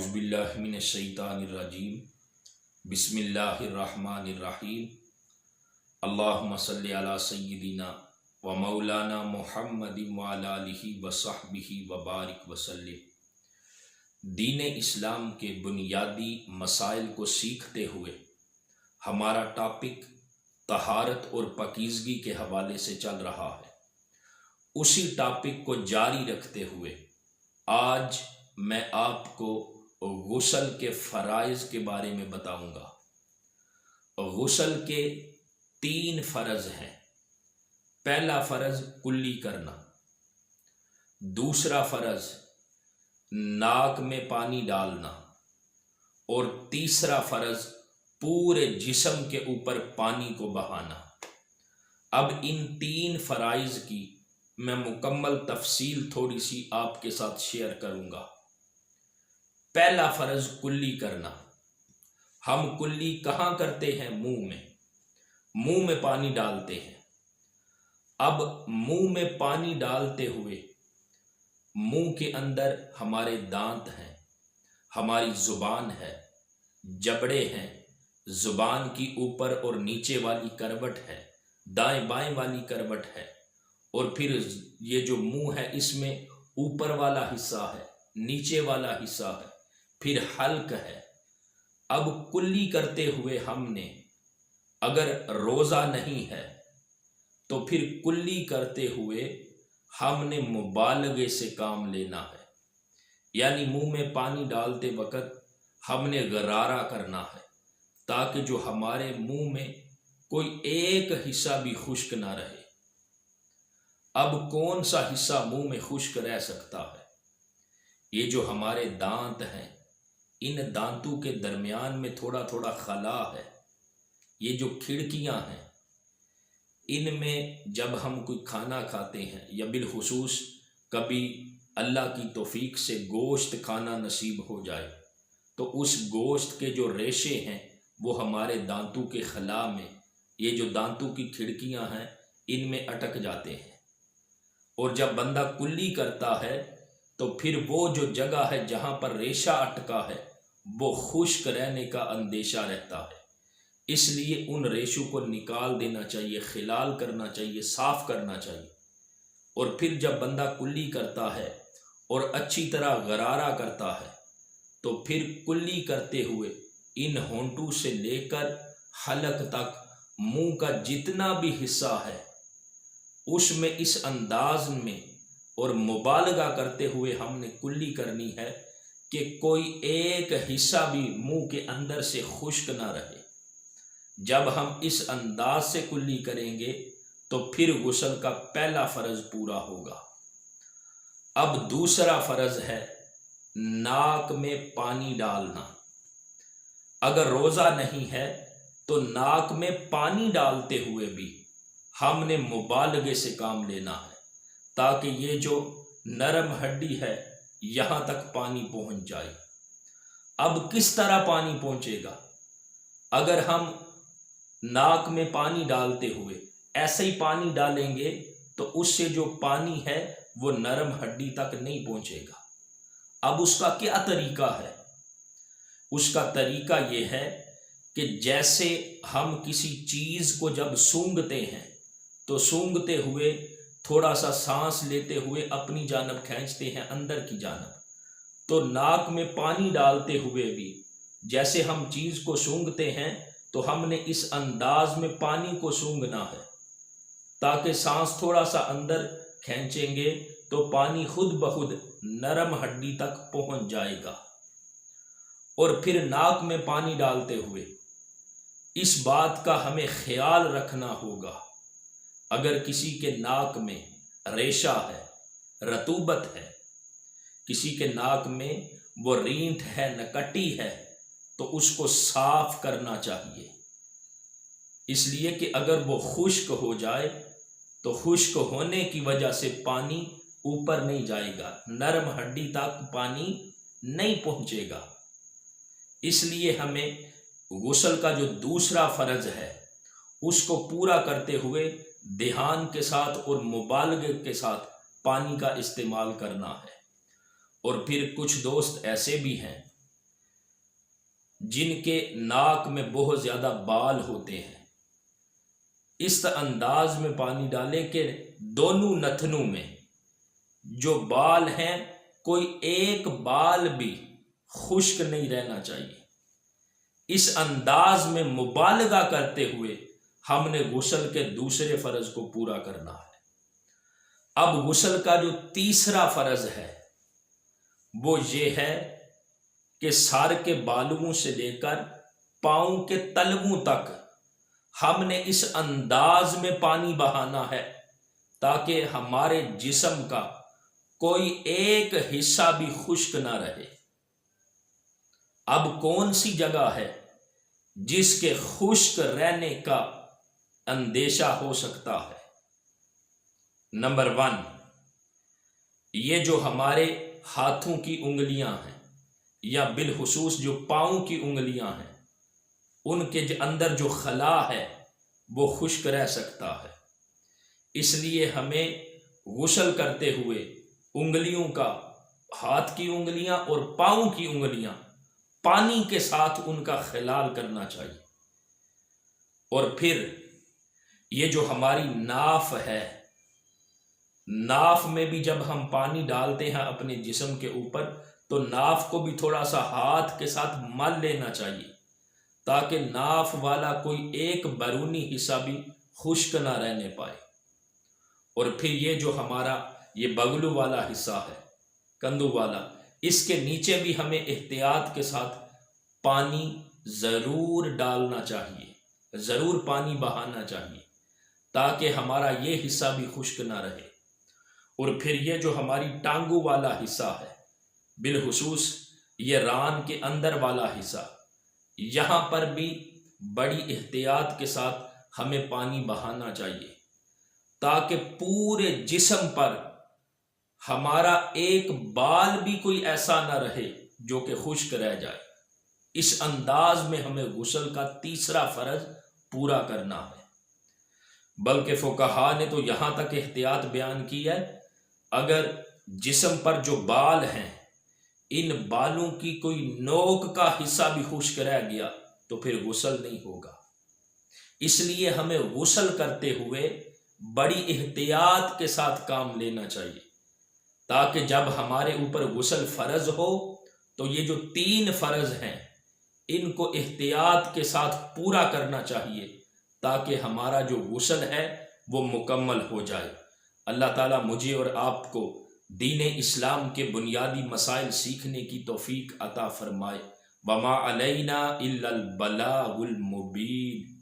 اعوذ باللہ من الشیطان الرجیم بسم اللہ الرحمن الرحیم اللہم صلی علی سیدنا و مولانا محمد وعلی آلہ وصحبہ وبارک وسلم۔ دین اسلام کے بنیادی مسائل کو سیکھتے ہوئے ہمارا ٹاپک طہارت اور پاکیزگی کے حوالے سے چل رہا ہے۔ اسی ٹاپک کو جاری رکھتے ہوئے آج میں آپ کو غسل کے فرائض کے بارے میں بتاؤں گا۔ غسل کے 3 فرض ہیں۔ پہلا فرض کلی کرنا، دوسرا فرض ناک میں پانی ڈالنا، اور تیسرا فرض پورے جسم کے اوپر پانی کو بہانا۔ اب ان 3 فرائض کی میں مکمل تفصیل تھوڑی سی آپ کے ساتھ شیئر کروں گا۔ پہلا فرض کلی کرنا۔ ہم کلی کہاں کرتے ہیں؟ منہ میں پانی ڈالتے ہیں۔ اب منہ میں پانی ڈالتے ہوئے منہ کے اندر ہمارے دانت ہیں، ہماری زبان ہے، جبڑے ہیں، زبان کی اوپر اور نیچے والی کروٹ ہے، دائیں بائیں والی کروٹ ہے، اور پھر یہ جو منہ ہے اس میں اوپر والا حصہ ہے، نیچے والا حصہ ہے، پھر حلق ہے۔ اب کلی کرتے ہوئے ہم نے، اگر روزہ نہیں ہے تو پھر کلی کرتے ہوئے ہم نے مبالغے سے کام لینا ہے، یعنی منہ میں پانی ڈالتے وقت ہم نے غرارہ کرنا ہے تاکہ جو ہمارے منہ میں کوئی ایک حصہ بھی خشک نہ رہے۔ اب کون سا حصہ منہ میں خشک رہ سکتا ہے؟ یہ جو ہمارے دانت ہیں، ان دانتوں کے درمیان میں تھوڑا تھوڑا خلا ہے، یہ جو کھڑکیاں ہیں، ان میں جب ہم کوئی کھانا کھاتے ہیں یا بالخصوص کبھی اللہ کی توفیق سے گوشت کھانا نصیب ہو جائے تو اس گوشت کے جو ریشے ہیں وہ ہمارے دانتوں کے خلا میں، یہ جو دانتوں کی کھڑکیاں ہیں، ان میں اٹک جاتے ہیں، اور جب بندہ کلی کرتا ہے تو پھر وہ جو جگہ ہے جہاں پر ریشہ اٹکا ہے وہ خشک رہنے کا اندیشہ رہتا ہے۔ اس لیے ان ریشوں کو نکال دینا چاہیے، خلال کرنا چاہیے، صاف کرنا چاہیے۔ اور پھر جب بندہ کلی کرتا ہے اور اچھی طرح غرارہ کرتا ہے تو پھر کلی کرتے ہوئے ان ہونٹوں سے لے کر حلق تک منہ کا جتنا بھی حصہ ہے اس میں اس انداز میں اور مبالغہ کرتے ہوئے ہم نے کلی کرنی ہے کہ کوئی ایک حصہ بھی منہ کے اندر سے خشک نہ رہے۔ جب ہم اس انداز سے کلی کریں گے تو پھر غسل کا پہلا فرض پورا ہوگا۔ اب دوسرا فرض ہے ناک میں پانی ڈالنا۔ اگر روزہ نہیں ہے تو ناک میں پانی ڈالتے ہوئے بھی ہم نے مبالغے سے کام لینا ہے تاکہ یہ جو نرم ہڈی ہے یہاں تک پانی پہنچ جائے۔ اب کس طرح پانی پہنچے گا؟ اگر ہم ناک میں پانی ڈالتے ہوئے ایسے ہی پانی ڈالیں گے تو اس سے جو پانی ہے وہ نرم ہڈی تک نہیں پہنچے گا۔ اب اس کا کیا طریقہ ہے؟ اس کا طریقہ یہ ہے کہ جیسے ہم کسی چیز کو جب سونگھتے ہیں تو سونگھتے ہوئے تھوڑا سا سانس لیتے ہوئے اپنی جانب کھینچتے ہیں اندر کی جانب، تو ناک میں پانی ڈالتے ہوئے بھی جیسے ہم چیز کو سونگھتے ہیں تو ہم نے اس انداز میں پانی کو سونگھنا ہے تاکہ سانس تھوڑا سا اندر کھینچیں گے تو پانی خود بخود نرم ہڈی تک پہنچ جائے گا۔ اور پھر ناک میں پانی ڈالتے ہوئے اس بات کا ہمیں خیال رکھنا ہوگا، اگر کسی کے ناک میں ریشہ ہے، رطوبت ہے، کسی کے ناک میں وہ رینٹ ہے، نکٹی ہے، تو اس کو صاف کرنا چاہیے، اس لیے کہ اگر وہ خشک ہو جائے تو خشک ہونے کی وجہ سے پانی اوپر نہیں جائے گا، نرم ہڈی تک پانی نہیں پہنچے گا۔ اس لیے ہمیں غسل کا جو دوسرا فرض ہے اس کو پورا کرتے ہوئے دھیان کے ساتھ اور مبالغے کے ساتھ پانی کا استعمال کرنا ہے۔ اور پھر کچھ دوست ایسے بھی ہیں جن کے ناک میں بہت زیادہ بال ہوتے ہیں، اس انداز میں پانی ڈالیں کہ دونوں نتنوں میں جو بال ہیں کوئی ایک بال بھی خشک نہیں رہنا چاہیے۔ اس انداز میں مبالغہ کرتے ہوئے ہم نے غسل کے دوسرے فرض کو پورا کرنا ہے۔ اب غسل کا جو تیسرا فرض ہے وہ یہ ہے کہ سر کے بالوں سے لے کر پاؤں کے تلووں تک ہم نے اس انداز میں پانی بہانا ہے تاکہ ہمارے جسم کا کوئی ایک حصہ بھی خشک نہ رہے۔ اب کون سی جگہ ہے جس کے خشک رہنے کا اندیشہ ہو سکتا ہے؟ نمبر 1، یہ جو ہمارے ہاتھوں کی انگلیاں ہیں یا بالخصوص جو پاؤں کی انگلیاں ہیں، ان کے اندر جو خلا ہے وہ خشک رہ سکتا ہے۔ اس لیے ہمیں غسل کرتے ہوئے انگلیوں کا، ہاتھ کی انگلیاں اور پاؤں کی انگلیاں، پانی کے ساتھ ان کا خلال کرنا چاہیے۔ اور پھر یہ جو ہماری ناف ہے، ناف میں بھی جب ہم پانی ڈالتے ہیں اپنے جسم کے اوپر تو ناف کو بھی تھوڑا سا ہاتھ کے ساتھ مل لینا چاہیے تاکہ ناف والا کوئی ایک بیرونی حصہ بھی خشک نہ رہنے پائے۔ اور پھر یہ جو ہمارا یہ بغلو والا حصہ ہے، کندھوں والا، اس کے نیچے بھی ہمیں احتیاط کے ساتھ پانی ضرور ڈالنا چاہیے، ضرور پانی بہانا چاہیے تاکہ ہمارا یہ حصہ بھی خشک نہ رہے۔ اور پھر یہ جو ہماری ٹانگوں والا حصہ ہے، بالخصوص یہ ران کے اندر والا حصہ، یہاں پر بھی بڑی احتیاط کے ساتھ ہمیں پانی بہانا چاہیے تاکہ پورے جسم پر ہمارا ایک بال بھی کوئی ایسا نہ رہے جو کہ خشک رہ جائے۔ اس انداز میں ہمیں غسل کا تیسرا فرض پورا کرنا ہے۔ بلکہ فقہا نے تو یہاں تک احتیاط بیان کی ہے، اگر جسم پر جو بال ہیں ان بالوں کی کوئی نوک کا حصہ بھی خشک رہ گیا تو پھر غسل نہیں ہوگا۔ اس لیے ہمیں غسل کرتے ہوئے بڑی احتیاط کے ساتھ کام لینا چاہیے تاکہ جب ہمارے اوپر غسل فرض ہو تو یہ جو 3 فرض ہیں ان کو احتیاط کے ساتھ پورا کرنا چاہیے تاکہ ہمارا جو غسل ہے وہ مکمل ہو جائے۔ اللہ تعالیٰ مجھے اور آپ کو دین اسلام کے بنیادی مسائل سیکھنے کی توفیق عطا فرمائے۔ وما علینا الا البلاغ المبین۔